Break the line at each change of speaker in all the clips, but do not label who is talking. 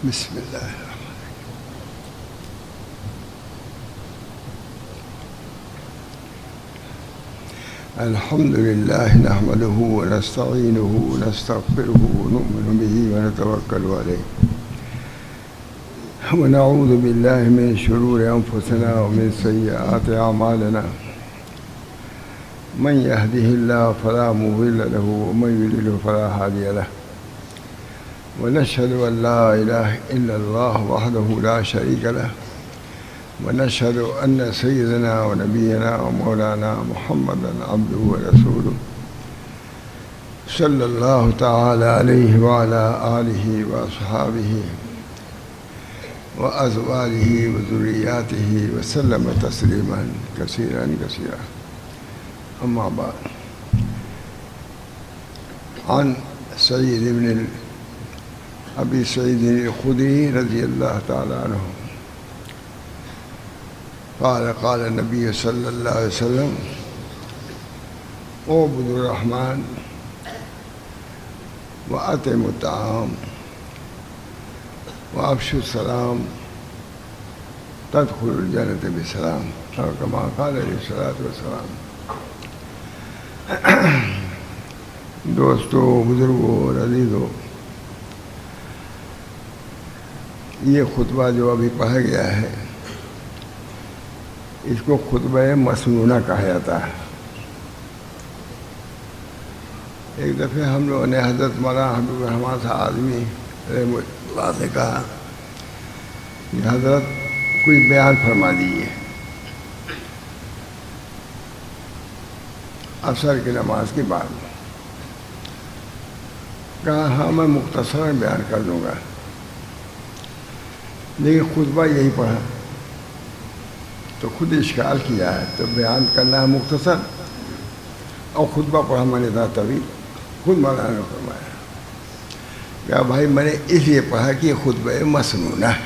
بسم اللہ الرحمن الرحیم الحمد للہ نحمده ونستعینه ونستغفره ونؤمن به ونتوکل علیہ ونعوذ باللہ من شرور انفسنا ومن سیئات اعمالنا من يهده الله فلا مضل له ومن يضلل فلا هادي له ونشهد أن لا إله إلا الله وحده لا شريك له ونشهد أن سيدنا ونبينا ومولانا محمدا عبده ورسوله صلى الله تعالى عليه وعلى آله وأصحابه وأزواجه وذرياته وسلم تسليما كثيرا كثيرا. أما بعد، عن سعيد بن أبي سعيد الخدري رضي الله تعالى عنه قال قال النبي صلى الله عليه وسلم: اعبدوا الرحمن وأطعموا الطعام وأفشوا السلام تدخلوا الجنة بسلام، أو كما قال عليه الصلاة والسلام. دوستو، بزرگوں اور عزیزوں، یہ خطبہ جو ابھی پڑھا گیا ہے اس کو خطبہ مسنونہ کہا جاتا ہے. ایک دفعہ ہم لوگوں نے حضرت مولانا حبیب الرحمن صاحب اعظمی رحمہ اللہ سے کہا کہ حضرت کوئی بیان فرما دیجیے. عصر کی نماز کے بعد کہا ہاں میں مختصر بیان کر دوں گا، لیکن خطبہ یہی پڑھا تو خود اشکال کیا ہے، تو بیان کرنا ہے مختصر اور خطبہ پڑھا میں نے تھا طویل. خود مولانا نے فرمایا کہ بھائی میں نے اس لیے پڑھا کہ یہ خطبہ مسنونہ ہے،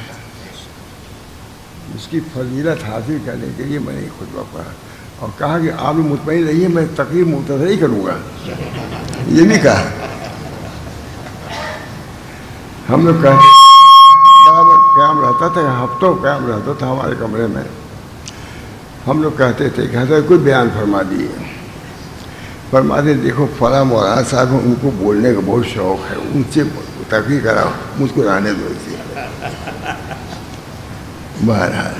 اس کی فضیلت حاصل کرنے کے لیے میں نے یہ خطبہ پڑھا، اور کہا کہ آپ مطمئن رہیے میں تقریر مختصر ہی کروں گا. یہ بھی کہا. ہم لوگ کہتے برابر قیام رہتا تھا، ہفتوں قیام رہتا تھا ہمارے کمرے میں. ہم لوگ کہتے تھے کہ حضرت کوئی بیان فرما دیے. فرماتے دیکھو فلاں مولانا صاحب ان کو بولنے کا بہت شوق ہے، ان سے تقریر کراؤ، مجھ کو رہنے دو. بہرحال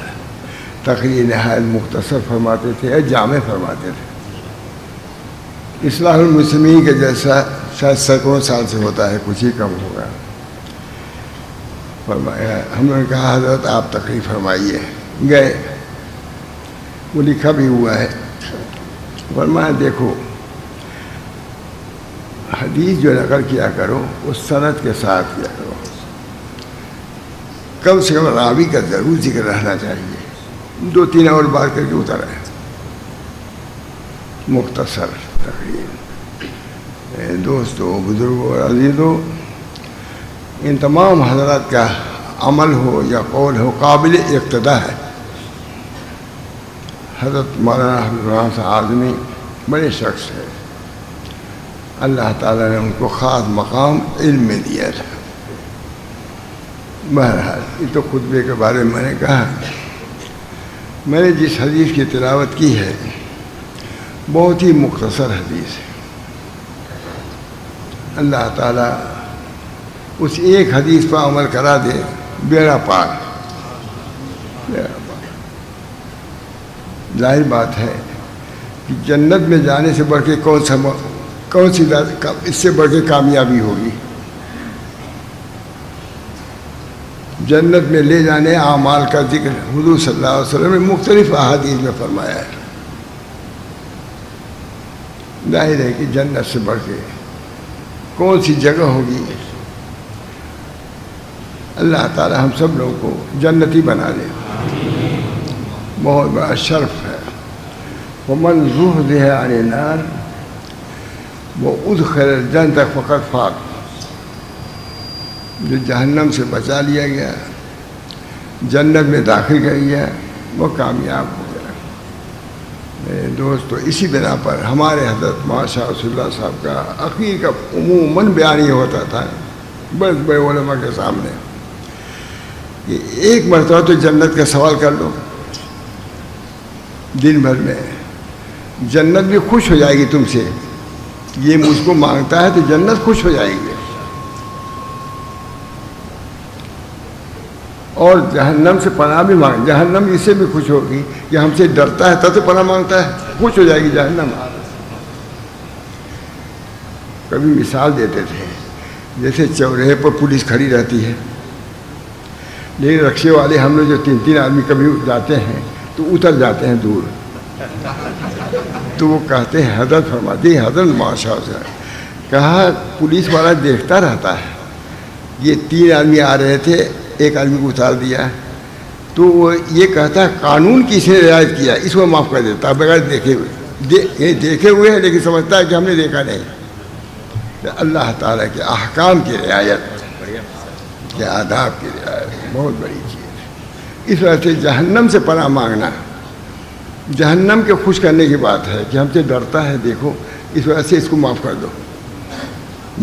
تقریر نہایت مختصر فرماتے تھے یا جامع فرماتے تھے. اصلاح المسلمین کے جیسا شاید سینکڑوں سال سے ہوتا ہے، کچھ ہی کم ہوگا. فرمایا، ہم نے کہا حضرت آپ تقریر فرمائیے. گئے، وہ لکھا بھی ہوا ہے. فرمایا دیکھو حدیث جو نقل کیا کرو اس سند کے ساتھ کیا کرو، کم سے کم راوی کا ضرور ذکر رہنا چاہیے. 2-3 اور بات کر کے اتر ہے. مختصر تقریر. دوستو، بزرگوں اور عزیزوں، ان تمام حضرات کا عمل ہو یا قول ہو قابل اقتداء ہے. حضرت مولانا حبیب الرحمن صاحب اعظمی بڑے شخص ہے، اللہ تعالیٰ نے ان کو خاص مقام علم میں دیا تھا. بہرحال یہ تو خطبے کے بارے میں نے کہا. میں نے جس حدیث کی تلاوت کی ہے بہت ہی مختصر حدیث ہے. اللہ تعالیٰ اس ایک حدیث پر عمل کرا دے، بیڑا پار. ظاہر بات ہے کہ جنت میں جانے سے بڑھ کے کون سی اس سے بڑھ کے کامیابی ہوگی. جنت میں لے جانے اعمال کا ذکر حضور صلی اللہ علیہ وسلم نے مختلف احادیث میں فرمایا ہے. ظاہر ہے کہ جنت سے بڑھ کے کون سی جگہ ہوگی. اللہ تعالی ہم سب لوگوں کو جنتی بنا لے. بہت بڑا شرف ہے. ومن زحزح عن النار وادخل الجنة فقد فاز. جو جہنم سے بچا لیا گیا، جنت میں داخل کر گیا، وہ کامیاب ہو گیا. دوستو، اسی بنا پر ہمارے حضرت ماشاء رسول اللہ صاحب کا عقیدہ کا عموماً بیان یہ ہوتا تھا بڑے بڑے علماء کے سامنے کہ ایک مرتبہ تو جنت کا سوال کر لو دن بھر میں، جنت بھی خوش ہو جائے گی تم سے. یہ مجھ کو مانگتا ہے تو جنت خوش ہو جائے گی. اور جہنم سے پناہ بھی مانگ، جہنم اس سے بھی خوش ہوگی کہ ہم سے ڈرتا ہے تب تو پناہ مانگتا ہے، خوش ہو جائے گی جہنم. کبھی مثال دیتے تھے جیسے چوراہے پر پولیس کھڑی رہتی ہے، لیکن رکشے والے ہم لوگ جو 3 آدمی کبھی جاتے ہیں تو اتر جاتے ہیں دور، تو وہ کہتے ہیں حضرت فرماتی ہے، حضرت ماشاء اللہ کہا پولیس والا دیکھتا رہتا ہے، یہ 3 آدمی آ رہے تھے، ایک آدمی کو اتار دیا، تو وہ یہ کہتا ہے قانون کس نے رعایت کیا، اس کو معاف کر دیتا بغیر دیکھے ہوئے. دیکھے ہوئے ہیں لیکن سمجھتا ہے کہ ہم نے دیکھا نہیں. اللہ تعالیٰ کے احکام کی رعایت، کے آداب کی رعایت بہت بڑی چیز ہے. اس وجہ سے جہنم سے پناہ مانگنا جہنم کے خوش کرنے کی بات ہے کہ ہم سے ڈرتا ہے، دیکھو اس وجہ سے اس کو معاف کر دو.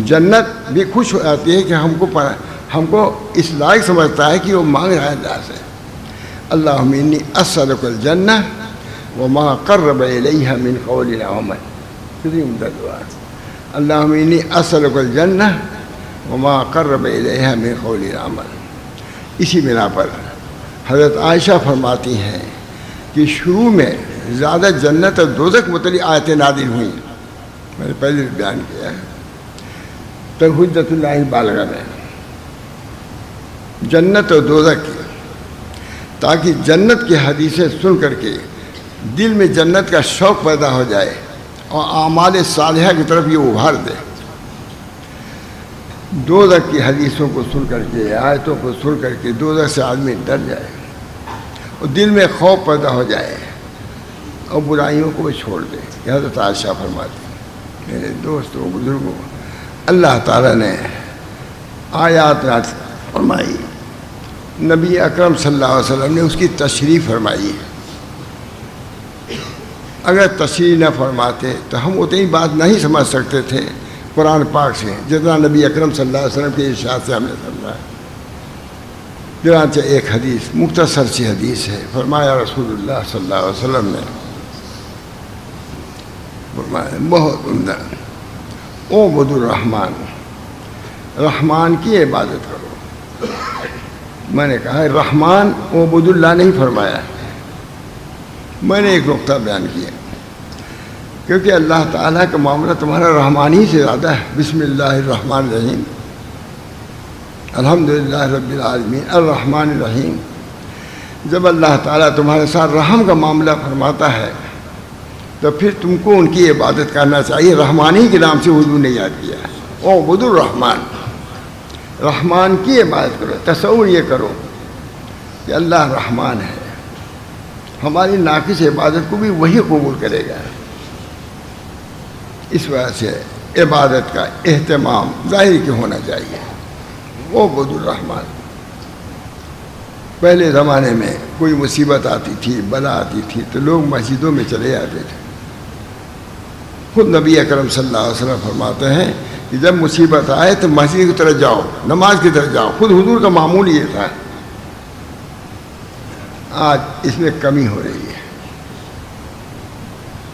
جنت بھی خوش ہو جاتی ہے کہ ہم کو اس لائق سمجھتا ہے کہ وہ مانگ رہا ہے اللہ سے. اللہم انی اسألک الجنہ وما قرب الیہا من قول و عمل. کتنی عمدہ دعا. اللہم انی اسألک الجنہ وما قرب الیہا من قول و عمل. اسی بنا پر حضرت عائشہ فرماتی ہیں کہ شروع میں زیادہ جنت اور دوزخ متعلق آیتیں نازل ہوئیں، میں نے پہلے بیان کیا ہے، تو حجت اللہ بالغہ میں جنت اور دوزخ کی، تاکہ جنت کی حدیثیں سن کر کے دل میں جنت کا شوق پیدا ہو جائے اور اعمال صالحہ کی طرف یہ ابھار دے. دوزخ کی حدیثوں کو سن کر کے، آیتوں کو سن کر کے دوزخ سے آدمی ڈر جائے اور دل میں خوف پیدا ہو جائے اور برائیوں کو چھوڑ دے. حضرت عائشہ فرماتی ہیں میرے دوستوں بزرگوں، اللہ تعالیٰ نے آیات فرمائی، نبی اکرم صلی اللہ علیہ وسلم نے اس کی تشریح فرمائی. اگر تشریح نہ فرماتے تو ہم اتنی بات نہیں سمجھ سکتے تھے قرآن پاک سے جتنا نبی اکرم صلی اللہ علیہ وسلم کے ارشاد سے ہم نے سمجھا. چنانچہ ایک حدیث مختصر سی حدیث ہے، فرمایا رسول اللہ صلی اللہ علیہ وسلم نے فرمایا بہت عمدہ، اعبد الرحمن، رحمان کی عبادت کرو. میں نے کہا رحمان عبد اللہ نہیں فرمایا. میں نے ایک نقطہ بیان کیا، کیونکہ اللہ تعالیٰ کا معاملہ تمہارا رحمانی سے زیادہ ہے. بسم اللہ الرحمن الرحیم، الحمدللہ رب العالمین الرحمن الرحیم. جب اللہ تعالیٰ تمہارے ساتھ رحم کا معاملہ فرماتا ہے تو پھر تم کو ان کی عبادت کرنا چاہیے. رحمانی کے نام سے حضور نے یاد کیا ہے، اعبد الرحمن، رحمان کی عبادت کرو. تصور یہ کرو کہ اللہ رحمان ہے، ہماری ناقص عبادت کو بھی وہی قبول کرے گا. اس وجہ سے عبادت کا اہتمام ظاہر کی ہونا چاہیے. اعبد الرحمن. پہلے زمانے میں کوئی مصیبت آتی تھی، بلا آتی تھی تو لوگ مسجدوں میں چلے جاتے تھے. خود نبی اکرم صلی اللہ علیہ وسلم فرماتے ہیں کہ جب مصیبت آئے تو مسجد کی طرف جاؤ، نماز کی طرف جاؤ. خود حضور کا معمول یہ تھا. آج اس میں کمی ہو رہی ہے،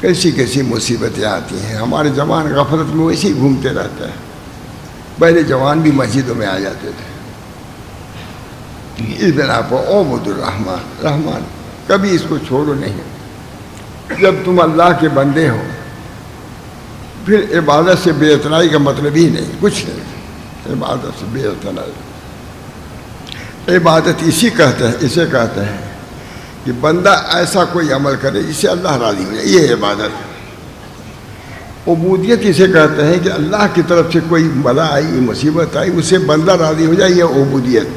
کیسی کیسی مصیبتیں آتی ہیں. ہمارے جوان غفلت میں ویسے ہی گھومتے رہتے ہیں. پہلے جوان بھی مسجدوں میں آ جاتے تھے. اس بنا پر اعبد الرحمن، رحمان کبھی اس کو چھوڑو نہیں. جب تم اللہ کے بندے ہو پھر عبادت سے بے اعتنائی کا مطلب ہی نہیں، کچھ نہیں. عبادت سے بے اعتنائی، عبادت اسے کہتے ہیں کہ بندہ ایسا کوئی عمل کرے جس سے اللہ راضی ہو جائے، یہ عبادت. عبودیت اسے کہتے ہیں کہ اللہ کی طرف سے کوئی بلا آئی، مصیبت آئی، اس سے بندہ راضی ہو جائے، یہ عبودیت.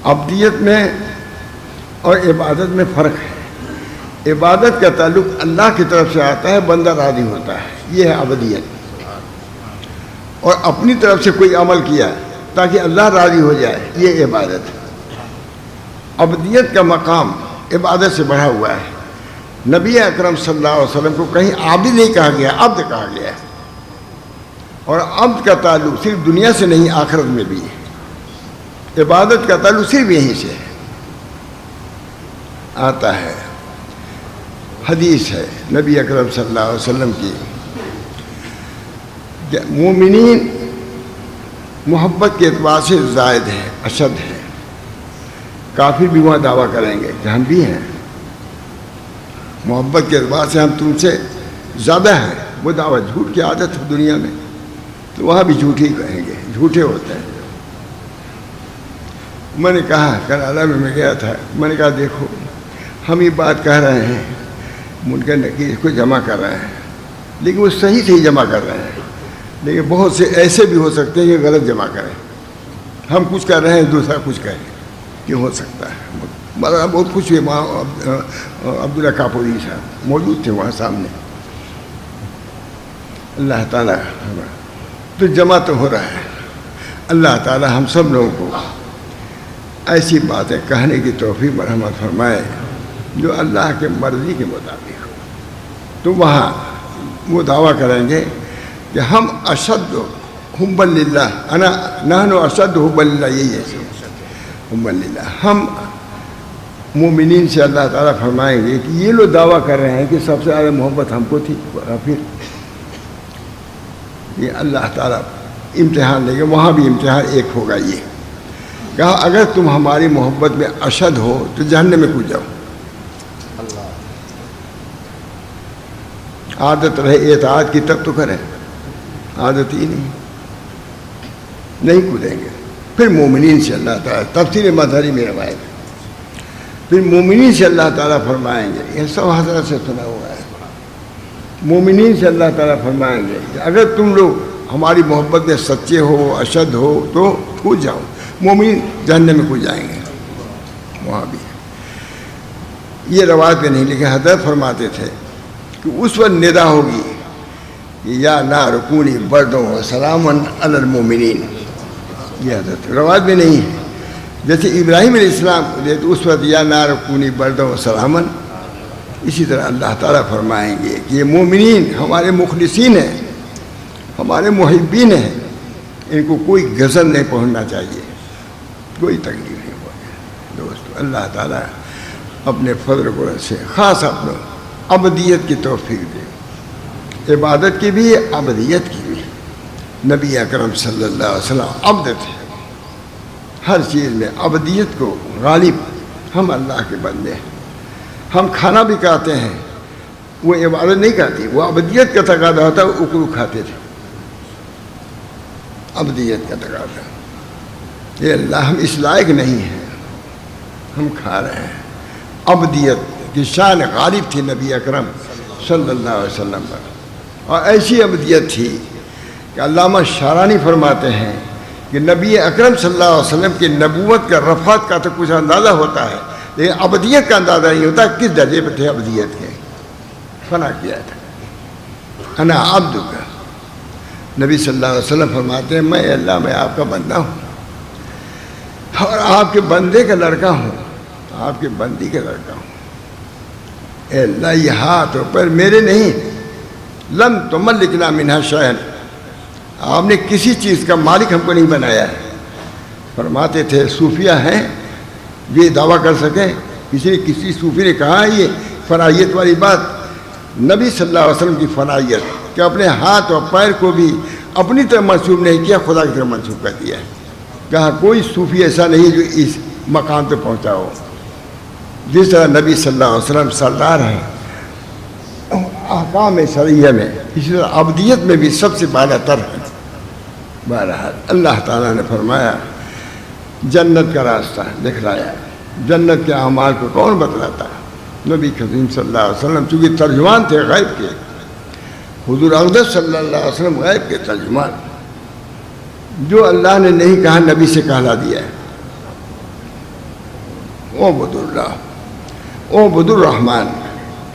عبدیت میں اور عبادت میں فرق ہے. عبادت کا تعلق اللہ کی طرف سے آتا ہے، بندہ راضی ہوتا ہے، یہ ہے عبدیت. اور اپنی طرف سے کوئی عمل کیا تاکہ اللہ راضی ہو جائے، یہ عبادت. عبدیت کا مقام عبادت سے بڑھا ہوا ہے. نبی اکرم صلی اللہ علیہ وسلم کو کہیں عابد نہیں کہا گیا، عبد کہا گیا ہے. اور عبد کا تعلق صرف دنیا سے نہیں، آخرت میں بھی ہے. عبادت کا تعلق صرف یہیں سے آتا ہے. حدیث ہے نبی اکرم صلی اللہ علیہ وسلم کی کہ مومنین محبت کے اعتبار سے زائد ہے، اشد ہے. کافر بھی وہاں دعویٰ کریں گے کہ ہم بھی ہیں، محبت کے اعتبار سے ہم تم سے زیادہ ہیں. وہ دعویٰ جھوٹ کی عادت ہے دنیا میں، تو وہاں بھی جھوٹ ہی کہیں گے، جھوٹے ہوتے ہیں. میں نے کہا کرالا میں گیا تھا، میں نے کہا دیکھو ہم یہ بات کہہ رہے ہیں منکر نکیر کو جمع کر رہے ہیں، لیکن وہ صحیح سے ہی جمع کر رہے ہیں. لیکن بہت سے ایسے بھی ہو سکتے ہیں کہ غلط جمع کریں. ہم کچھ کر رہے ہیں دوسرا کچھ کہیں، کیوں ہو سکتا ہے. بہت خوش ہوئے عبداللہ کاپوری صاحب موجود تھے وہاں سامنے. اللہ تعالیٰ تو جمع تو ہو رہا ہے. اللہ تعالیٰ ہم سب لوگوں کو ایسی باتیں کہنے کی توفیق مرحمت فرمائے جو اللہ کے مرضی کے مطابق ہو. تو وہاں وہ دعویٰ کریں گے کہ ہم اشد حبا للہ، نحن اشد حبا للہ، یہی ہے حبا للہ. ہم مومنین سے اللہ تعالیٰ فرمائیں گے کہ یہ لوگ دعویٰ کر رہے ہیں کہ سب سے زیادہ محبت ہم کو تھی. پھر یہ اللہ تعالیٰ امتحان لے گا. وہاں بھی امتحان ایک ہوگا. یہ کہا اگر تم ہماری محبت میں اشد ہو تو جہنم میں کود جاؤ. عادت رہے اطاعت کی تب تو کریں، عادت ہی نہیں کودیں گے. پھر مومنین سے اللہ تعالیٰ تفسیر مظہری میں روایت ہے، پھر مومنین سے اللہ تعالیٰ فرمائیں گے، یہ سب حضرت سے سنا ہوا ہے. مومنین سے اللہ تعالیٰ فرمائیں گے کہ اگر تم لوگ ہماری محبت میں سچے ہو، اشد ہو تو کود جاؤ. مومن جہنم میں کود جائیں گے. وہاں بھی یہ روایت میں نہیں لکھا. حضرت فرماتے تھے کہ اس وقت ندا ہوگی کہ یا نار کونی بردوں و سلامن علی المومنین. یہ حضرت روایت میں نہیں ہے. جیسے ابراہیم علیہ السلام تو اس وقت یا نار کونی بردوں و سلامن، اسی طرح اللہ تعالیٰ فرمائیں گے کہ یہ مومنین ہمارے مخلصین ہیں، ہمارے محبین ہیں، ان کو کوئی غضب نہیں پہنچنا چاہیے، کوئی تکلیف نہیں پہنچے. دوستو اللہ تعالیٰ اپنے فضل و کرم سے خاص اپنے ابدیت کی توفیق دے. عبادت کی بھی ابدیت کی بھی. نبی اکرم صلی اللہ علیہ وسلم عبد تھے، ہر چیز میں ابدیت کو غالب. ہم اللہ کے بندے ہیں. ہم کھانا بھی کھاتے ہیں، وہ عبادت نہیں کھاتی، وہ ابدیت کا تقاضا ہوتا ہے. وہ اکلو کھاتے تھے، ابدیت کا تقاضا. یہ اللہ ہم اس لائق نہیں ہیں، ہم کھا رہے ہیں. ابدیت کی شان غالب تھی نبی اکرم صلی اللہ علیہ وسلم پر. اور ایسی ابدیت تھی کہ علامہ شارانی فرماتے ہیں کہ نبی اکرم صلی اللہ علیہ وسلم کی نبوت کا رفعت کا تو کچھ اندازہ ہوتا ہے، لیکن ابدیت کا اندازہ نہیں ہوتا کس درجے پہ تھے ابدیت کے. فنا کیا تھا انا عبدک. نبی صلی اللہ علیہ وسلم فرماتے ہیں میں اللہ میں آپ کا بندہ ہوں اور آپ کے بندے کا لڑکا ہوں، آپ کے بندی کا لڑکا ہوں. اے اللہ یہ ہاتھ اور پیر میرے نہیں. لم تملکنا منہا شیئا، آپ نے کسی چیز کا مالک ہم کو نہیں بنایا ہے. فرماتے تھے صوفیہ ہیں جو یہ دعویٰ کر سکیں؟ کسی صوفی نے کہا یہ فنائیت والی بات. نبی صلی اللہ علیہ وسلم کی فنائیت کہ اپنے ہاتھ اور پیر کو بھی اپنی طرف منسوب نہیں کیا، خدا کی طرف منسوب کر دیا ہے. کہا کوئی صوفی ایسا نہیں جو اس مقام پہ پہنچا ہو. جس طرح نبی صلی اللہ علیہ وسلم سردار ہیں احکام شرعیہ میں، اسی طرح عبدیت میں بھی سب سے بالا تر ہے. بہرحال اللہ تعالیٰ نے فرمایا جنت کا راستہ دکھلایا. جنت کے اعمال کو کون بتلاتا ہے؟ نبی کریم صلی اللہ علیہ وسلم، چونکہ ترجمان تھے غیب کے. حضور اقدس صلی اللہ علیہ وسلم غیب کے ترجمان. جو اللہ نے نہیں کہا نبی سے کہلا دیا ہے. اعبد اللہ، اعبد الرحمن.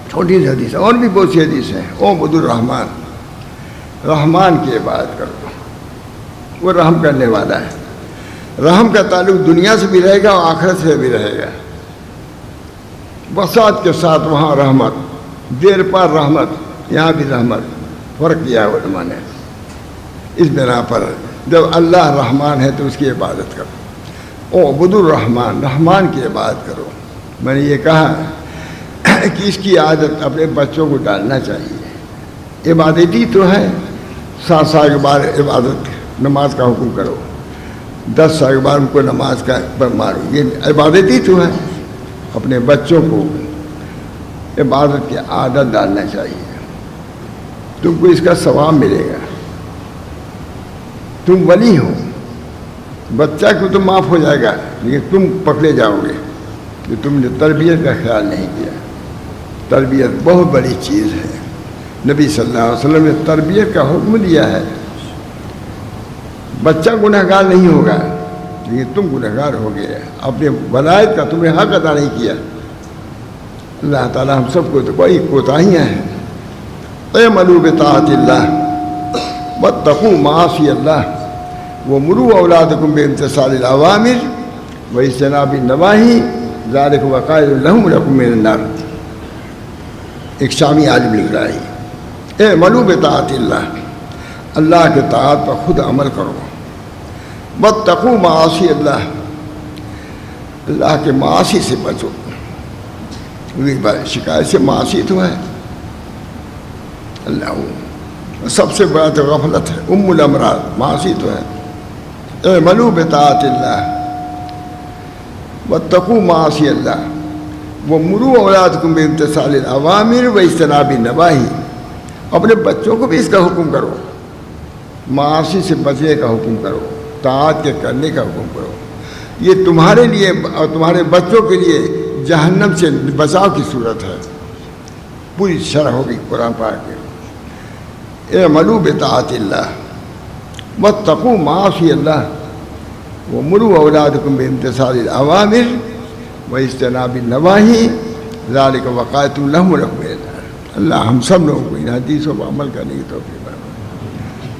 چھوٹی سی حدیث ہے، اور بھی بہت سی حدیث ہیں. اعبد الرحمن، رحمان کی عبادت کرو، وہ رحم کرنے والا ہے. رحم کا تعلق دنیا سے بھی رہے گا اور آخرت سے بھی رہے گا. وسعت کے ساتھ وہاں رحمت، دیر پر رحمت، یہاں بھی رحمت. فرق کیا ہے علماء نے. اس بنا پر جب اللہ رحمان ہے تو اس کی عبادت کرو. اعبد الرحمن، رحمان کی عبادت کرو۔ میں نے یہ کہا کہ اس کی عادت اپنے بچوں کو ڈالنا چاہیے۔ عبادتی تو ہے، 7 سال کے بعد عبادت نماز کا حکم کرو، 10 سال کے بعد ان کو نماز کا پر مارو، یہ عبادتی تو ہے۔ اپنے بچوں کو عبادت کی عادت ڈالنا چاہیے، تم کو اس کا ثواب ملے گا۔ تم ولی ہو، بچہ کو تو معاف ہو جائے گا، لیکن تم پکڑے جاؤ گے کہ تم نے تربیت کا خیال نہیں کیا۔ تربیت بہت بڑی چیز ہے، نبی صلی اللہ علیہ وسلم نے تربیت کا حکم دیا ہے۔ بچہ گنہگار نہیں ہوگا، لیکن تم گنہگار ہو گئے، اپنے ولایت کا تم نے حق ادا نہیں کیا۔ اللہ تعالیٰ ہم سب کو تو بڑی کوتاہیاں ہیں۔ اعملوا بطاعت اللہ واتقوا معاصی اللہ ومروا اولادکم بامتثال الاوامر واجتناب النواہی ذلک وقائل لهم ولکم من النار۔ ایک شامی عالم لکھ رہا ہے، اعملوا بطاعت اللہ، اللہ کے طاعت پر خود عمل کرو، واتقوا معاصی اللہ، اللہ کے معاصی سے بچو۔ شکایت سے معاصی تو ہے، اللہ سب سے بڑا تو غفلت ہے، ام الامراض معاصی تو ہے۔ اعملوا بطاعت اللہ واتقوا معاصی اللہ ومروا اولادکم بامتثال الاوامر واجتناب النواہی، اپنے بچوں کو بھی اس کا حکم کرو، معاصی سے بچنے کا حکم کرو، طاعت کے کرنے کا حکم کرو۔ یہ تمہارے لیے اور تمہارے بچوں کے لیے جہنم سے بچاؤ کی صورت ہے، پوری شرح ہوگی قرآن پاک کے۔ اعملوا بطاعت اللہ واتقوا معاصی اللہ ومروا اولادکم بامتثال الاوامر واجتناب النواہی ذلک وقائل لهم ولکم من النار۔ اللہ ہم سب لوگوں کو ان حدیثوں پر عمل کرنے کی توفیق عطا۔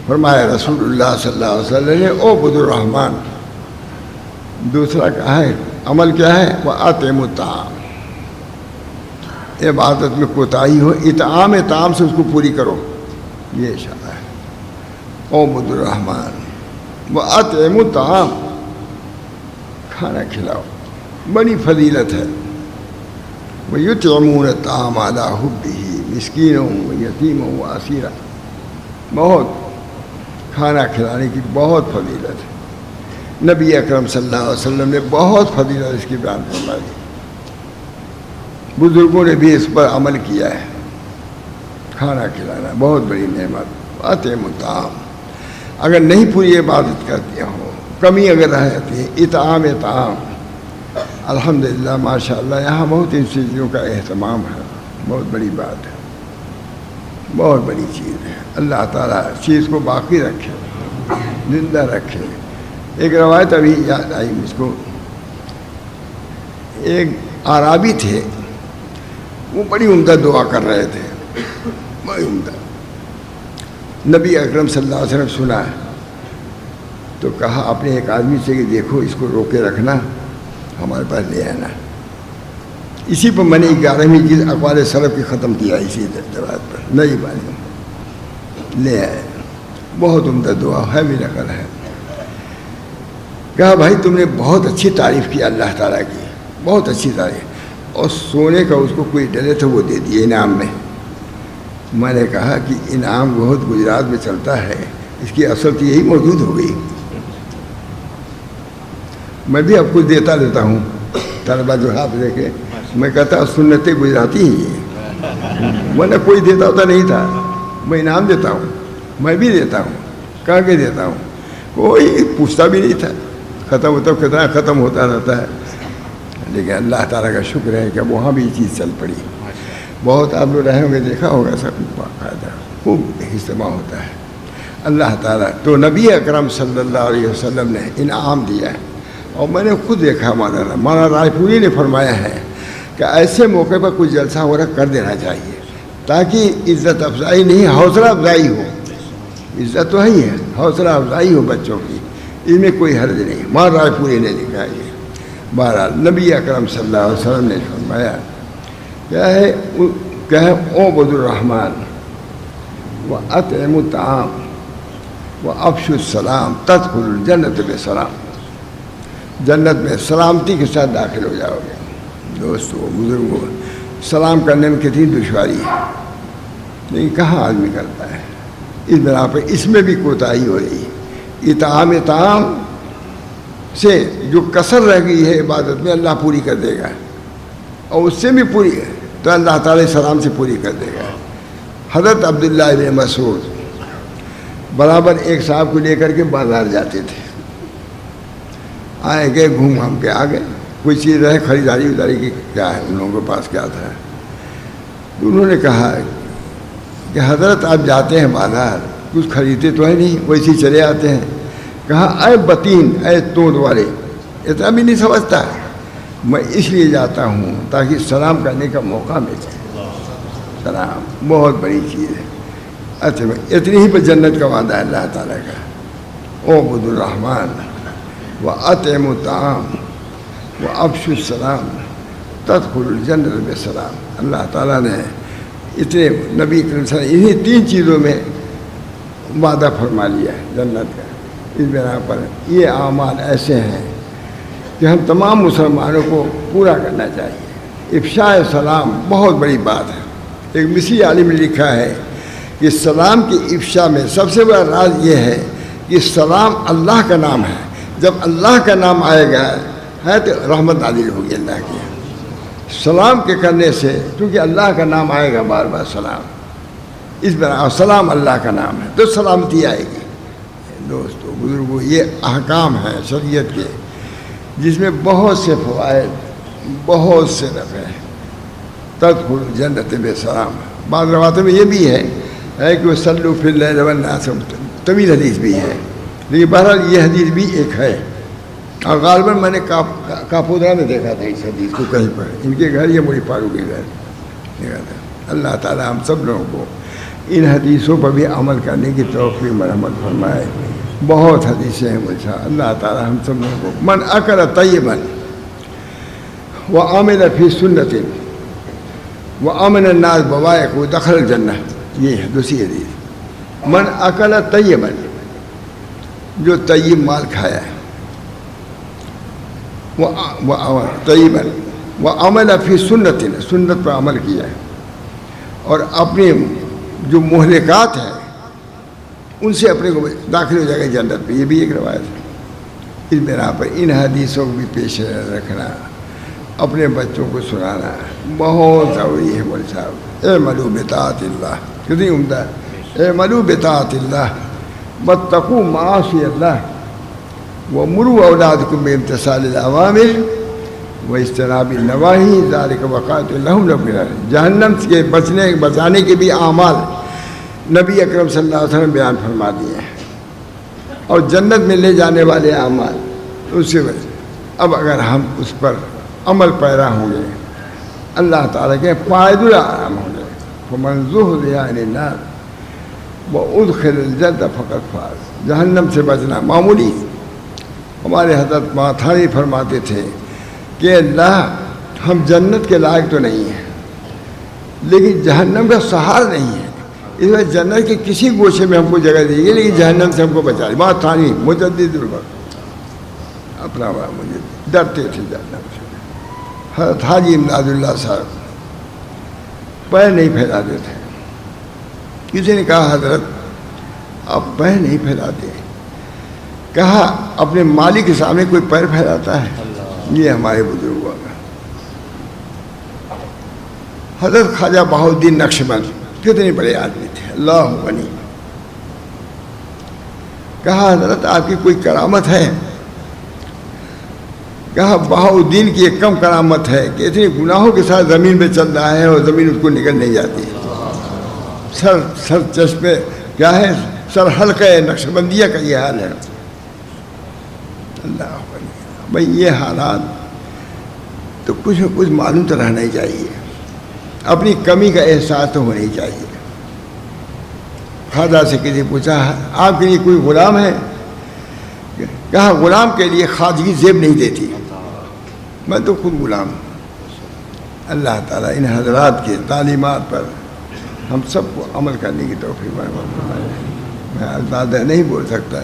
فرمایا رسول اللہ صلی اللہ علیہ وسلم نے اعبدوا الرحمن، دوسرا کہا ہے عمل کیا ہے، وَأَطْعِمُوا الطَّعَامَ، عبادت میں کوتاہی ہو، اطعام طعام سے اس کو پوری کرو، یہ اشارہ ہے۔ اعبدوا الرحمن وَأَطْعِمُوا الطَّعَامَ، کھانا کھلاؤ، بڑی فضیلت ہے۔ وَيُطْعِمُونَ الطَّعَامَ عَلَىٰ حُبِّهِ مِسْكِينًا وَيَتِيمًا وَأَسِيرًا، بہت کھانا کھلانے کی بہت فضیلت ہے۔ نبی اکرم صلی اللہ علیہ وسلم نے بہت فضیلت اس کی بیان فرمائی، بزرگوں نے بھی اس پر عمل کیا ہے۔ کھانا کھلانا بہت بڑی نعمت۔ اطعموا الطعام، اگر نہیں پوری عبادت کرتے ہو، کمی اگر رہ جاتی ہے، اطعام طعام، الحمدللہ ماشاءاللہ یہاں بہت ان چیزوں کا اہتمام ہے، بہت بڑی بات ہے، بہت بڑی چیز ہے۔ اللہ تعالیٰ چیز کو باقی رکھے، زندہ رکھے۔ ایک روایت ابھی یاد آئی مجھ کو، ایک اعرابی تھے، وہ بڑی عمدہ دعا کر رہے تھے، بڑی عمدہ۔ نبی اکرم صلی اللہ علیہ وسلم سنا تو کہا اپنے ایک آدمی سے کہ دیکھو اس کو روکے رکھنا، ہمارے پاس لے آنا۔ اسی پر میں نے 11ویں چیز اقوال سلف کی ختم کیا، اسی روایت پر نئی بات لے آئے۔ بہت عمدہ دعا ہے، بھی نقل ہے۔ کہا بھائی تم نے بہت اچھی تعریف کی اللہ تعالیٰ کی، بہت اچھی تعریف، اور سونے کا اس کو کوئی ڈلے تھا وہ دے دیے انعام میں۔ میں نے کہا کہ انعام بہت گجرات میں چلتا ہے، اس کی اصل تو یہی موجود ہو گئی۔ میں بھی اب کچھ دیتا لیتا ہوں، طلبہ جو ہاتھ لے کے، میں کہتا سنت گجراتی ہی ہے، ورنہ کوئی دیتا ہوتا نہیں تھا۔ میں انعام دیتا ہوں، میں بھی دیتا ہوں، کہاں کے دیتا ہوں، کوئی پوچھتا بھی نہیں تھا، ختم ہوتا کتنا ختم ہوتا رہتا ہے۔ لیکن اللہ تعالیٰ کا شکر ہے کہ وہاں بھی یہ چیز چل پڑی۔ بہت آپ لوگ رہے ہوں گے، دیکھا ہوگا سب باقاعدہ خوب اجتماع ہوتا ہے۔ اللہ تعالیٰ تو نبی اکرم صلی اللہ علیہ وسلم نے انعام دیا ہے، اور میں نے خود دیکھا، مولانا رائے پوری نے فرمایا ہے کہ ایسے موقع پر کچھ جلسہ وغیرہ کر دینا چاہیے، تاکہ عزت افزائی نہیں، حوصلہ افزائی ہو۔ عزت تو ہی ہے، حوصلہ افزائی ہو بچوں کی، اس میں کوئی حرج نہیں۔ مولانا رائے پوری نے لکھا ہے۔ بہرحال نبی اکرم صلی اللہ علیہ وسلم نے فرمایا کیا ہے، اعبدوا الرحمن واطعموا الطعام وافشوا السلام تدخلوا الجنة بسلام۔ جنت میں سلامتی کے ساتھ داخل ہو جاؤ گے۔ دوستو بزرگوں، سلام کرنے میں کتنی دشواری ہے، لیکن کہاں آدمی کرتا ہے۔ اس بنا پہ اس میں بھی کوتاہی ہو رہی ہے۔ اطعام سے جو کسر رہ گئی ہے عبادت میں اللہ پوری کر دے گا، اور اس سے بھی پوری تو اللہ تعالی سلام سے پوری کر دے گا۔ حضرت عبداللہ ابن مسعود برابر ایک صاحب کو لے کر کے بازار جاتے تھے، آئے گئے گھوم گھام کے آ گئے، کوئی چیز رہے خریداری وداری کی، کیا ہے ان لوگوں کے پاس کیا تھا۔ انہوں نے کہا کہ حضرت آپ جاتے ہیں بازار، کچھ خریدتے تو ہے نہیں، ویسے ہی چلے آتے ہیں۔ کہا اے بطین، اے توند والے، اتنا بھی نہیں سمجھتا، میں اس لیے جاتا ہوں تاکہ سلام کرنے کا موقع ملے۔ سلام بہت بڑی چیز ہے۔ اچھا اتنی ہی پہ جنت کا وعدہ ہے اللہ تعالیٰ کا، اعبدوا الرحمن واطعموا الطعام وافشوا السلام تدخلوا الجنۃ بسلام۔ اللہ تعالیٰ نے اتنے نبی کریم صلی اللہ علیہ وسلم انہیں تین چیزوں میں وعدہ فرما لیا ہے جنت کا۔ اس بنا پر یہ اعمال ایسے ہیں کہ ہم تمام مسلمانوں کو پورا کرنا چاہیے۔ افشاء سلام بہت بڑی بات ہے۔ ایک مصری عالم نے لکھا ہے کہ سلام کی افشاء میں سب سے بڑا راز یہ ہے کہ سلام اللہ کا نام ہے، جب اللہ کا نام آئے گا ہے تو رحمت نازل ہوگی اللہ کی۔ سلام کے کرنے سے کیونکہ اللہ کا نام آئے گا بار بار سلام، اس بنا سلام اللہ کا نام ہے تو سلامتی آئے گی۔ دوستو بزرگوں، یہ احکام ہیں شریعت کے جس میں بہت سے فوائد، بہت سے نفع ہیں۔ تدخل الجنۃ بسلام۔ بعض روایتوں میں یہ بھی ہے کہ وہ صلوا فی اللیل والناس، طویل حدیث بھی ہے، لیکن بہرحال یہ حدیث بھی ایک ہے، اور غالباً میں نے کاپودرا میں دیکھا تھا اس حدیث کو کہیں پر، ان کے گھر یا موری فاروق کے گھر دیکھا تھا۔ اللہ تعالیٰ ہم سب لوگوں کو ان حدیثوں پر بھی عمل کرنے کی توفیق مرحمت فرمائے۔ بہت حدیثیں ہیں مجھے، اللہ تعالیٰ ہم سب لوگوں کو من اکل طیبا وعمل فی سنت وامن الناس بوائق دخل الجنہ، یہ ہے دوسری حدیث۔ من اکل طیبا، جو طیب مال کھایا ہے، طیبا وعمل فی سنت، سنت پر عمل کیا ہے، اور اپنے جو مہلکات ہیں ان سے اپنے کو داخل ہو جائے گا جنت میں، یہ بھی ایک روایت ہے۔ اس بنا پر ان حدیثوں کو بھی پیش رکھنا، اپنے بچوں کو سنانا بہت ضروری ہے۔ مول صاحب اعملوا بطاعت اللہ، کتنی عمدہ ہے، اعملوا بطاعت اللہ واتقوا معاصی اللہ وامروا اولادکم بامتثال الاوامر واجتناب النواہی ذالک وقایۃ لہم رب العالمین۔ جہنم سے بچانے کے بھی اعمال نبی اکرم صلی اللہ علیہ وسلم بیان فرما دیے ہیں، اور جنت میں لے جانے والے اعمال اس سے اب اگر ہم اس پر عمل پیرا ہوں گے، اللہ تعالیٰ کے فائد العام ہوں گے۔ فمن زحزح عن النار وادخل الجنة فقد فاز۔ جہنم سے بچنا معمولی، ہمارے حضرت ماتھاری فرماتے تھے کہ اللہ ہم جنت کے لائق تو نہیں ہیں، لیکن جہنم کا سہار نہیں ہے، اس وجہ جنت کے کسی گوشے میں ہم کو جگہ دیجیے، لیکن جہنم سے ہم کو بچا لیں۔ ماتھاری مجدد الوقت اپنا مجھے ڈرتے تھے جہنم سے۔ حضرت حاجی امداد اللہ صاحب پیر نہیں پھیلاتے تھے، کسی نے کہا حضرت آپ پیر نہیں پھیلاتے، کہا اپنے مالک کے سامنے کوئی پیر پھیلاتا ہے؟ یہ ہمارے بزرگوں کا۔ حضرت خواجہ بہاؤالدین نقشبند کتنے بڑے آدمی تھے، اللہ غنی۔ کہا حضرت آپ کی کوئی کرامت ہے؟ کہا بہاؤالدین کی ایک کم کرامت ہے کہ اتنے گناہوں کے ساتھ زمین پہ چل رہا ہے اور زمین اس کو نکل نہیں جاتی، سر چشمے کیا ہے، سر حلقہ نقشبندیہ کا یہ حال ہے۔ اللہ بھائی یہ حالات تو کچھ نہ کچھ معلوم تو رہنا ہی چاہیے، اپنی کمی کا احساس تو ہونا ہی چاہیے۔ خواجہ سے کسی پوچھا آپ کے لیے کوئی غلام ہے؟ کہا غلام کے لیے خواجگی زیب نہیں دیتی، میں تو خود غلام ہوں۔ اللہ تعالیٰ ان حضرات کے تعلیمات پر ہم سب کو عمل کرنے کی توفیق فرمائے۔ میں زیادہ نہیں بول سکتا،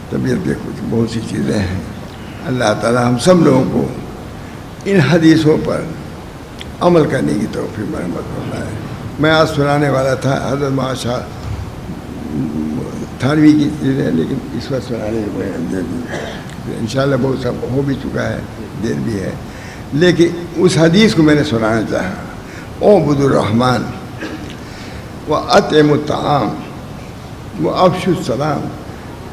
طبیعت کے کچھ بہت سی چیزیں ہیں۔ اللہ تعالی ہم سب لوگوں کو ان حدیثوں پر عمل کرنے کی توفیق مرحمت فرمائے۔ میں آج سنانے والا تھا حضرت معاشا تھانوی کی چیزیں، لیکن اس وقت سنانے میں انشاءاللہ بہت سب ہو بھی چکا ہے، دیر بھی ہے، لیکن اس حدیث کو میں نے سنانا چاہا۔ اعبد الرحمن واطعم الطعام وافشوا السلام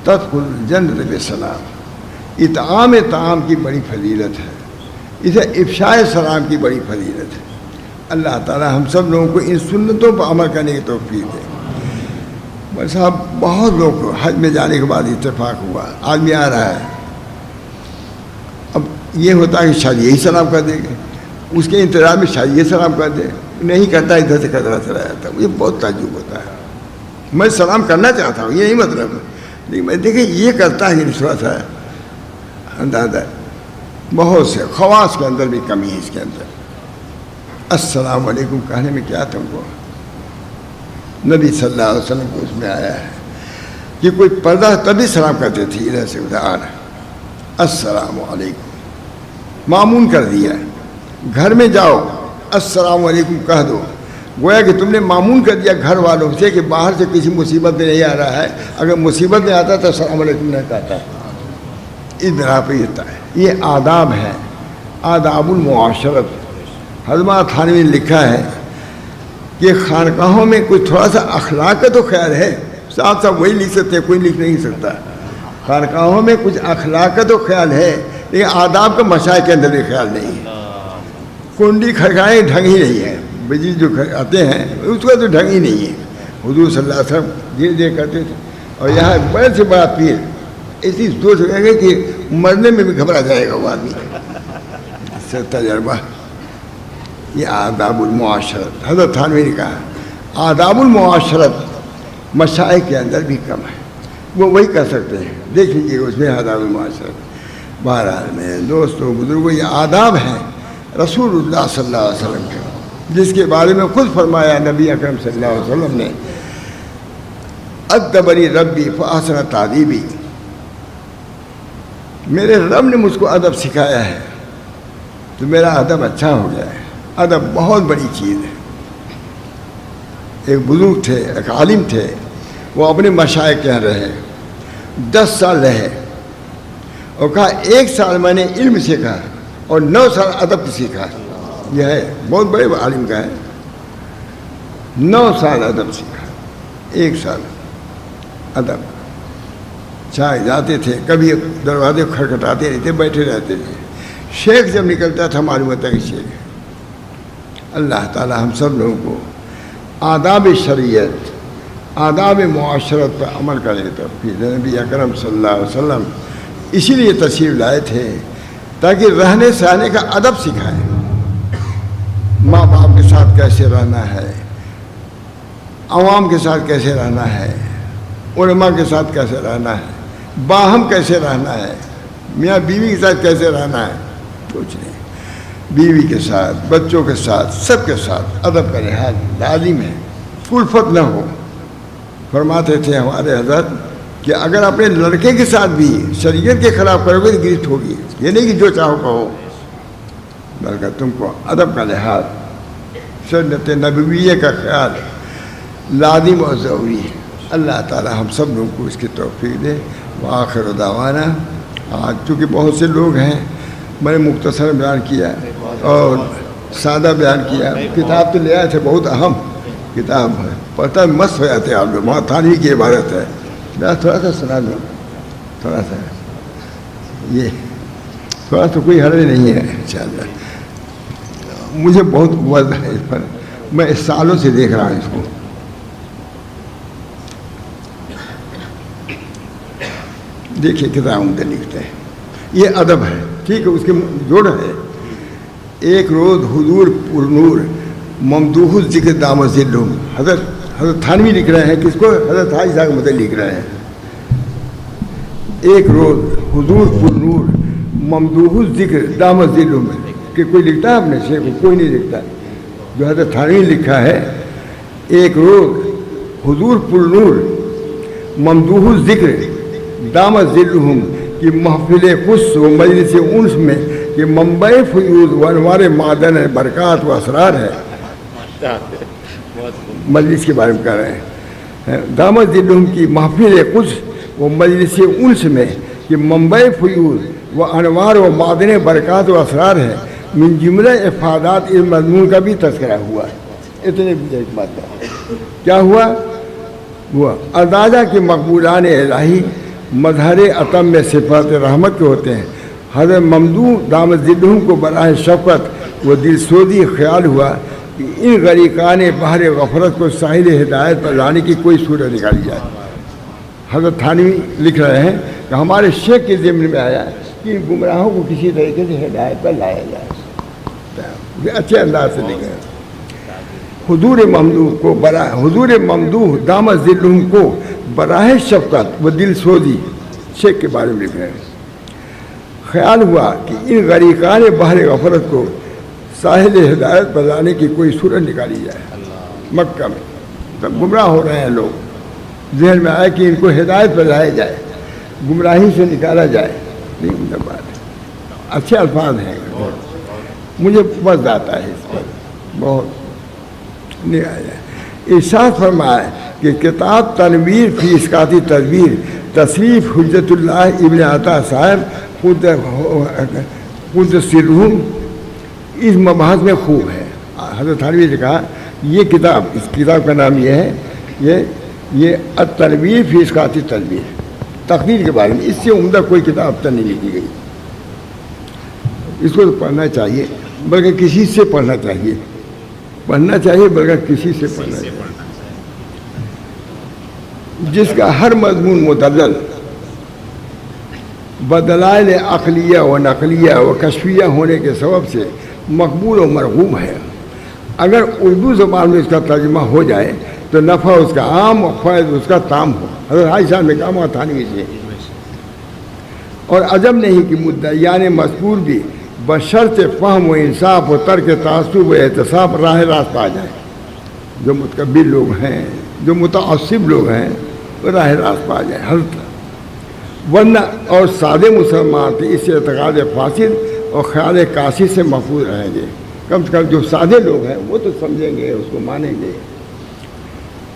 تدخل الجنۃ بسلام۔ اطعام طعام کی بڑی فضیلت ہے، اسے افشاء سلام کی بڑی فضیلت ہے۔ اللہ تعالی ہم سب لوگوں کو ان سنتوں پر عمل کرنے کی توفیق دے۔ بھائی صاحب بہت لوگ کو حج میں جانے کے بعد اتفاق ہوا، آدمی آ رہا ہے، اب یہ ہوتا ہے کہ شاید یہی سلام کر دے گا، اس کے انتظار میں شاید یہ سلام کر دے، نہیں کرتا ادھر سے کترا چلا جاتا ہے۔ مجھے بہت تعجب ہوتا ہے، میں سلام کرنا چاہتا ہوں، یہ نہیں مطلب ہے، لیکن میں دیکھیں یہ کرتا ہے کہ تھوڑا سا اندازہ ہے۔ بہت سے خواص کے اندر بھی کمی ہے اس کے اندر۔ السلام علیکم کہنے میں کیا تم کو؟ نبی صلی اللہ علیہ وسلم کو اس میں آیا ہے کہ کوئی پردہ تبھی سلام کرتے تھے ادھر سے ادھر، السلام علیکم معمول کر دیا۔ گھر میں جاؤ السلام علیکم کہہ دو، گویا کہ تم نے معمول کر دیا گھر والوں سے کہ باہر سے کسی مصیبت میں نہیں آ رہا ہے، اگر مصیبت میں آتا تو السلام علیکم نہیں کہتا۔ اس بنا پہ یہ آداب ہے، آداب المعاشرت۔ حضرت تھانوی نے لکھا ہے کہ خانقاہوں میں کوئی تھوڑا سا اخلاق کا تو خیال ہے، صاحب وہی لکھ سکتے ہیں، کوئی لکھ نہیں سکتا۔ خانقاہوں میں کچھ اخلاق کا تو خیال ہے، لیکن آداب کا مشاہد کے اندر بھی خیال نہیں ہے۔ کنڈی کھڑکائیں ڈھنگ ہی نہیں ہے، بجلی جو آتے ہیں اس کا تو ڈھنگ ہی نہیں ہے۔ حضور صلی اللہ علیہ وسلم دھیرے دھیرے کرتے تھے، اور یہاں بڑے سے بڑا پیر ایسی سوچ رہے گا کہ مرنے میں بھی گھبرا جائے گا وہ آدمی۔ اس سے تجربہ، یہ آداب المعاشرت حضرت تھانوی نے کہا آداب المعاشرت مشائخ کے اندر بھی کم ہے، وہ وہی کر سکتے ہیں، دیکھ لیجیے اس میں آداب المعاشرت۔ بہرحال میں دوستوں بزرگوں، یہ آداب ہیں رسول اللہ صلی اللہ علیہ وسلم کے، جس کے بارے میں خود فرمایا نبی اکرم صلی اللہ علیہ وسلم نے، ادبنی ربی فاحسن تعدیبی، میرے رب نے مجھ کو ادب سکھایا ہے تو میرا ادب اچھا ہو گیا ہے۔ ادب بہت بڑی چیز ہے۔ ایک بزرگ تھے، ایک عالم تھے، وہ اپنے مشائخ کے یہاں رہے، 10 سال رہے، اور کہا 1 سال میں نے علم سیکھا اور 9 سال ادب سیکھا۔ یہ ہے بہت بڑے عالم کا ہے، 9 سال ادب سیکھا، 1 سال ادب۔ چائے جاتے تھے، کبھی دروازے کھٹکھٹاتے رہتے، بیٹھے رہتے تھے، شیخ جب نکلتا تھا معلوم ہوتا ہے کہ شیخ ہے۔ اللہ تعالی ہم سب لوگوں کو آداب شریعت، آداب معاشرت پر عمل کرے تو نبی اکرم صلی اللہ علیہ وسلم اسی لیے تشریف لائے تھے تاکہ رہنے سہنے کا ادب سکھائیں۔ ماں باپ کے ساتھ کیسے رہنا ہے، عوام کے ساتھ کیسے رہنا ہے، علماء کے ساتھ کیسے رہنا ہے، باہم کیسے رہنا ہے، میاں بیوی کے ساتھ کیسے رہنا ہے، کچھ نہیں۔ بیوی کے ساتھ، بچوں کے ساتھ، سب کے ساتھ ادب کا لحاظ لازم ہے، الفت نہ ہو۔ فرماتے تھے ہمارے حضرت کہ اگر اپنے لڑکے کے ساتھ بھی شریعت کے خلاف کرو گے تو گرفت ہوگی، یہ نہیں کہ جو چاہو کہو، بلکہ تم کو ادب کا لحاظ، سنت نبویہ کا خیال لازم اور ضروری ہے۔ اللہ تعالی ہم سب لوگوں کو اس کی توفیق دے۔ وآخر دعوانا، آج چونکہ بہت سے لوگ ہیں، میں نے مختصر بیان کیا اور سادہ بیان کیا۔ کتاب تو لے آئے تھے، بہت اہم کتاب ہے، پتہ مست ہو جاتے ہیں آپ لوگ، وہاں تھانوی کی عبارت ہے، میں تھوڑا سا سنا دوں، تھوڑا سا، یہ تھوڑا سا کوئی حرج نہیں ہے انشاءاللہ۔ مجھے بہت وزن ہے اس پر، میں اس سالوں سے دیکھ رہا ہوں اس کو۔ دیکھیے کتنا عمدہ لکھتے ہیں، یہ ادب ہے، ٹھیک ہے، اس کے جوڑ ہے۔ ایک روز حضور پر نور ممدوح الذکر دام ذلہم، حضرت تھانوی لکھ رہے ہیں، کس کو؟ حضرت حاجی صاحب مدد لکھ رہے ہیں۔ ایک روز حضور پر نور ممدوح الذکر دام ذلہم، کہ کوئی لکھتا ہے اپنے شیخ کو؟ کوئی نہیں لکھتا، جو حضرت تھانوی نے لکھا ہے۔ ایک روز حضور پر نور ممدوح الذکر دام ذلہم کہ محفل قدس و مجلس انس میں کہ منبع فیوز و انوار معدن برکات و اسرار ہے. مجلس کے بارے میں کہہ رہے ہیں. دامت ذلہم کی محفل قدس و مجلس انس میں کہ منبع فیوز و انوار و معدن برکات و اسرار ہے. من جملہ افادات اس مضمون کا بھی تذکرہ ہوا ہے. اتنے بھی ایک بات ہے. کیا ہوا؟ ہوا اندازہ کہ مقبولان الہی مظہر عتم میں صفات رحمت کے ہوتے ہیں. حضرت ممدوح دامت ذلہم کو براہ شفقت و دل سوزی خیال ہوا کہ ان غریقان بحر غفرت کو ساحل ہدایت پر لانے کی کوئی صورت نکالی جائے. حضرت تھانوی لکھ رہے ہیں کہ ہمارے شیخ کے ذمن میں آیا کہ ان گمراہوں کو کسی طریقے سے ہدایت پر لایا جائے. اچھے انداز سے لکھے. حضور ممدوح دامت ذلہم کو براہ شفقت و دل سوزی شیخ کے بارے میں لکھ رہے ہیں. خیال ہوا کہ ان غریقان بحر غفرت کو ساحل ہدایت پر لانے کی کوئی صورت نکالی جائے. مکہ میں تب گمراہ ہو رہے ہیں لوگ, ذہن میں آئے کہ ان کو ہدایت پر لایا جائے, گمراہی سے نکالا جائے. نہیں بات اچھے الفاظ ہیں, مجھے مزہ آتا ہے اس پر بہت. نہیں آیا ارشاد فرمایا کہ کتاب تنویر فی اسقاطی تدبیر تصریف حجت اللہ ابن عطا صاحب خود سرہم اس مباحث میں خوب ہے. حضرت تھانوی نے کہا یہ کتاب, اس کتاب کا نام یہ ہے, یہ التنویر فی اسقاطی تدبیر, تقدیر کے بارے میں. اس سے عمدہ کوئی کتاب اب تک نہیں لکھی گئی. اس کو پڑھنا چاہیے, بلکہ کسی سے پڑھنا چاہیے, بلکہ کسی سے پڑھنا چاہیے جس کا ہر مضمون مدلل بدلائل عقلیہ و نقلیہ و کشفیہ ہونے کے سبب سے مقبول و مرغوب ہے. اگر اردو زبان میں اس کا ترجمہ ہو جائے تو نفع اس کا عام و فائد اس کا تام ہو. حضرت عائشہ نے کہا تھانوی سے. اور عجب نہیں کہ مدعیان مذکور بھی بشرط فہم و انصاف و ترک تعصب و احتساب راہ راست پا جائیں. جو متکبر لوگ ہیں, جو متعصب لوگ ہیں, وہ راہ راست پا جائیں. ورنہ اور سادے مسلمان تھے اس اعتقاد فاسد اور خیال کاشی سے محفوظ رہیں گے. کم سے کم جو سادے لوگ ہیں وہ تو سمجھیں گے, اس کو مانیں گے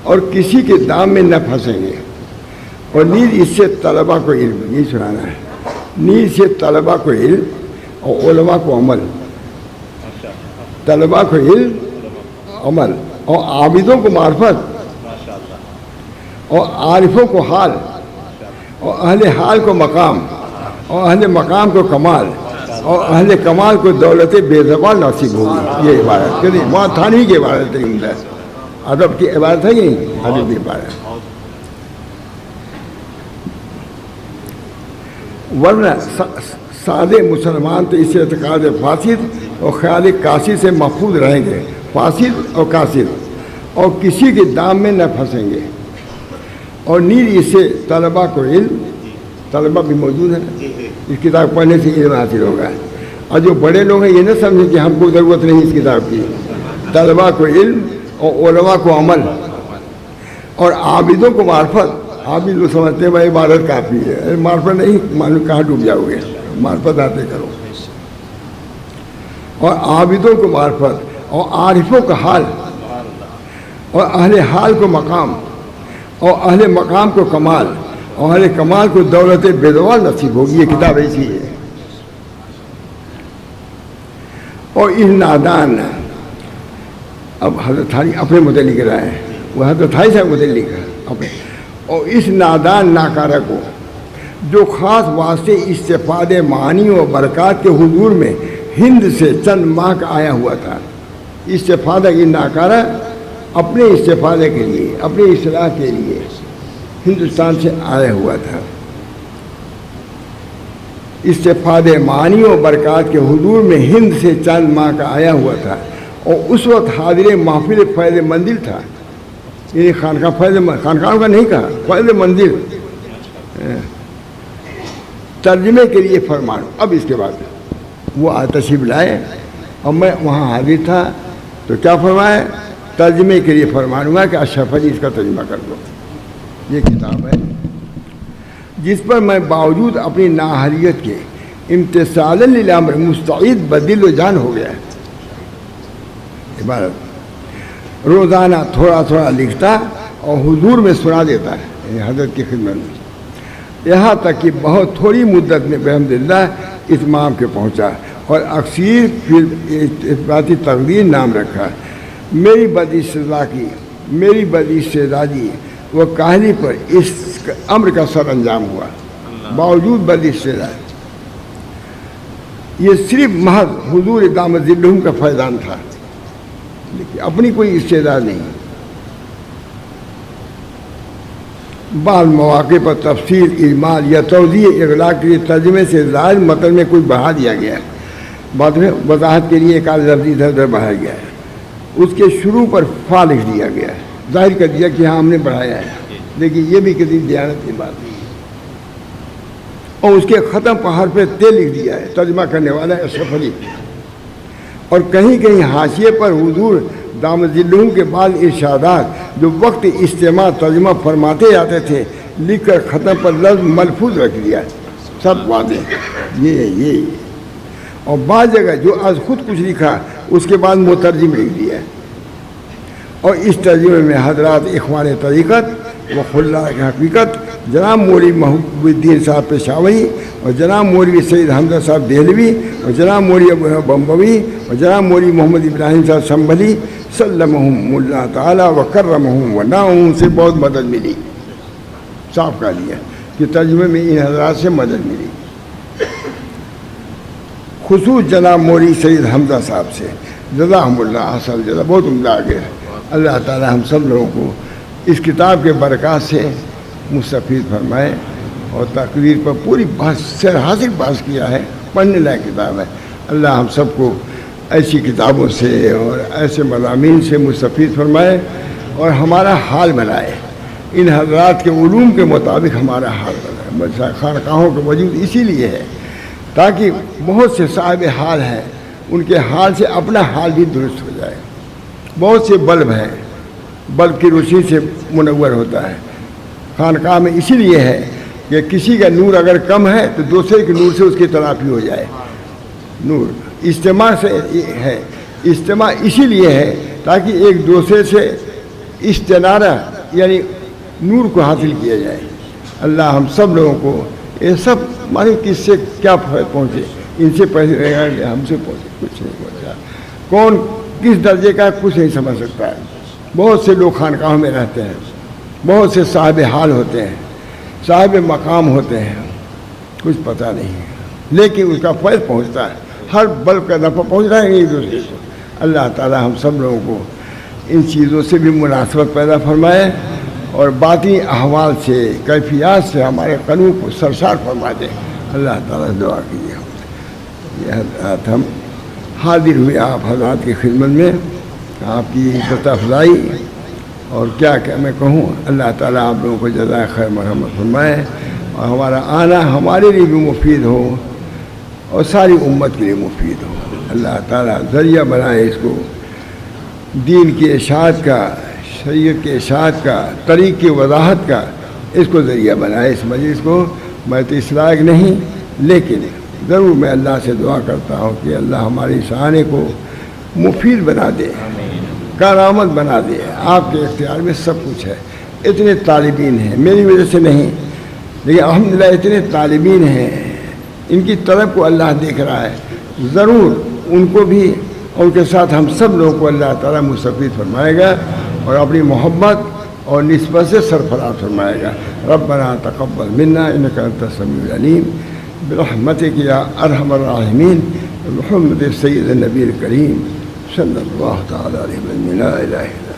اور کسی کے دام میں نہ پھنسیں گے. اور نیز اس سے طلبہ کو علم, یہ سنانا ہے, نیز سے طلبہ کو علم اور علماء کو عمل, طلبہ کو علم عمل اور عابدوں کو معرفت اور عارفوں کو حال اور اہل حال کو مقام اور اہل مقام کو کمال اور اہل کمال کو دولت بے زبان نصیب ہوگی. یہ عبارت کہ نہیں, وہاں تھانوی کی عبارت ہے, ادب کی عبارت ہے یہ ادب کی عبارت. ورنہ سادے مسلمان تو اس اعتقاد فاسد اور خیال کاشی سے محفوظ رہیں گے, فاسد اور کاسد, اور کسی کے دام میں نہ پھنسیں گے. اور نیز اس سے طلبہ کو علم, طلبہ بھی موجود ہیں, اس کتاب پڑھنے سے علم حاصل ہوگا. اور جو بڑے لوگ ہیں یہ نہ سمجھیں کہ ہم کو ضرورت نہیں اس کتاب کی. طلبہ کو علم اور علماء کو عمل اور عابدوں کو معرفت. عابد لوگ سمجھتے ہیں بھائی عبادت کافی ہے, معرفت نہیں, معلوم کہاں ڈوب جاؤ گے, معرفت آتے کرو. اور عابدوں کو معرفت اور عارفوں کا حال اور اہل حال کو مقام اور اہل مقام کو کمال اور اہل کمال کو دولت بے زوال نصیب ہوگی. یہ کتاب ایسی ہے. اور اس نادان, اب حضرت تھانی اپنے متعلق رہے ہیں, وہ حضرت تھائی صاحب متعلق ہے اپنے. اور اس نادان ناکارہ کو جو خاص واسطے استفادے معانی و برکات کے حضور میں ہند سے چند ماہ کا آیا ہوا تھا. استفادہ کی ناکارہ اپنے استفادے کے لیے, اپنی اصلاح کے لیے ہندوستان سے آیا ہوا تھا. استفادے معانی و برکات کے حضور میں ہند سے چند ماہ کا آیا ہوا تھا. اور اس وقت حاضر محفل فیض منزل تھا. یہ خانقاہ فیض, خانقاہوں کا نہیں کہا, فیض منزل. ترجمے کے لیے فرمان. اب اس کے بعد وہ تشریف لائے اور میں وہاں حاضر تھا, تو کیا فرمایا, ترجمے کے لیے فرمان ہوا کہ اشرف علی اس کا ترجمہ کر دو. یہ کتاب ہے جس پر میں باوجود اپنی نااہلیت کے امتثالا للامر مستعد بدل و جان ہو گیا. عبارت روزانہ تھوڑا تھوڑا لکھتا اور حضور میں سنا دیتا ہے حضرت کی خدمت میں، یہاں تک کہ بہت تھوڑی مدت میں بحمداللہ اتمام کے پہنچا اور اکثیر پھر اثباتی تقدیر نام رکھا. میری بداستعدادی و کاہلی پر اس امر کا سر انجام ہوا. باوجود بداستعداد یہ صرف محض حضور دامت ظلہم کا فیضان تھا، لیکن اپنی کوئی استعداد نہیں. بعض مواقع پر تفسیر، اجمال یا توضیح اغلاق کے لیے ترجمے سے ظاہر متن میں کوئی بڑھا دیا گیا ہے، بعد میں وضاحت کے لیے ایک آدھ لفظ ادھر ادھر بڑھایا گیا ہے. اس کے شروع پر فا لکھ دیا گیا ہے، ظاہر کر دیا کہ ہاں ہم نے بڑھایا ہے، لیکن یہ بھی کسی دیانت کی بات نہیں ہے. اور اس کے ختم پر حرف تے لکھ دیا ہے، ترجمہ کرنے والا اشرف علی. اور کہیں کہیں حاشیے پر حضور دامت ظلہم کے بعد ارشادات جو وقت اجتماع ترجمہ فرماتے جاتے تھے لکھ کر ختم پر لفظ ملفوظ رکھ دیا. سب واضح یہ اور بعض جگہ جو از خود کچھ لکھا اس کے بعد مترجم لکھ دیا. اور اس ترجمے میں حضرات اخوان طریقت و خلا کی حقیقت جناب مولوی محبوب الدین صاحب پشاوری اور جناب مولوی سید حمزہ صاحب دہلوی اور جناب مولوی ابو بمبوی اور جناب مولوی محمد ابراہیم صاحب سنبھلی سلمہم اللہ تعالیٰ و کرمہم و ناہم سے بہت مدد ملی. صاف کہا دیا کہ ترجمے میں ان حضرات سے مدد ملی. خصوص جناب مولوی سید حمزہ صاحب سے جزاہم اللہ حسن جزا، بہت عمدہ آگے. اللہ تعالیٰ ہم سب لوگوں کو اس کتاب کے برکات سے مستفید فرمائے اور تقریر پر پوری بحث سر حاصل بحث کیا ہے، پڑھنے لائق کتاب ہے. اللہ ہم سب کو ایسی کتابوں سے اور ایسے مضامین سے مستفید فرمائے اور ہمارا حال بنائے، ان حضرات کے علوم کے مطابق ہمارا حال بنائے. خانقاہوں کا وجود اسی لیے ہے تاکہ بہت سے صاحب حال ہیں، ان کے حال سے اپنا حال بھی درست ہو جائے. بہت سے بلب ہیں، بلب کی روشنی سے منور ہوتا ہے. خانقاہ میں اسی لیے ہے کہ کسی کا نور اگر کم ہے تو دوسرے کے نور سے اس کی تلافی ہو جائے. نور اجتماع سے ہے، اجتماع اسی لیے ہے تاکہ ایک دوسرے سے استنارہ یعنی نور کو حاصل کیا جائے. اللہ ہم سب لوگوں کو یہ سب معلوم کس سے کیا پہنچے، ان سے پہلے ہم سے پہنچے کچھ نہیں پہنچا. کون کس درجے کا کچھ نہیں سمجھ سکتا ہے. بہت سے لوگ خانقاہوں میں رہتے ہیں، بہت سے صاحب حال ہوتے ہیں، صاحب مقام ہوتے ہیں، کچھ پتہ نہیں ہے، لیکن اس کا فیض پہنچتا ہے. ہر بلب کا نفع پہنچ رہا ہے ایک دوسرے کو. اللہ تعالی ہم سب لوگوں کو ان چیزوں سے بھی مناسبت پیدا فرمائے اور باطنی احوال سے، کیفیات سے ہمارے قلوب کو سرشار فرما دے. اللہ تعالیٰ دعا کیجیے. یہ حضرات ہم حاضر ہوئے آپ حضرات کی خدمت میں، آپ کی عزت افزائی اور کیا میں کہوں. اللہ تعالیٰ آپ لوگوں کو جزائے خیر مرحمت فرمائے اور ہمارا آنا ہمارے لیے بھی مفید ہو اور ساری امت کے لیے مفید ہو. اللہ تعالیٰ ذریعہ بنائے اس کو دین کی اشاعت کا، شریعت کے اشاعت کا، طریق کی وضاحت کا، اس کو ذریعہ بنائے اس مجلس کو. میں تو اس لائق نہیں، لیکن ضرور میں اللہ سے دعا کرتا ہوں کہ اللہ ہمارے اس آنے کو مفید بنا دے، کارآمد بنا دے. آپ کے اختیار میں سب کچھ ہے. اتنے طالبین ہیں، میری وجہ سے نہیں لیکن الحمدللہ اتنے طالبین ہیں، ان کی طلب کو اللہ دیکھ رہا ہے. ضرور ان کو بھی اور ان کے ساتھ ہم سب لوگوں کو اللہ تعالیٰ مستفید فرمائے گا اور اپنی محبت اور نسبت سے سرفراز فرمائے گا. ربنا تقبل منا انک انت السمیع العلیم برحمتک یا ارحم الراحمین محمد سید النبی الکریم صلی اللہ تعالی علیہ وسلم. لا الہ الا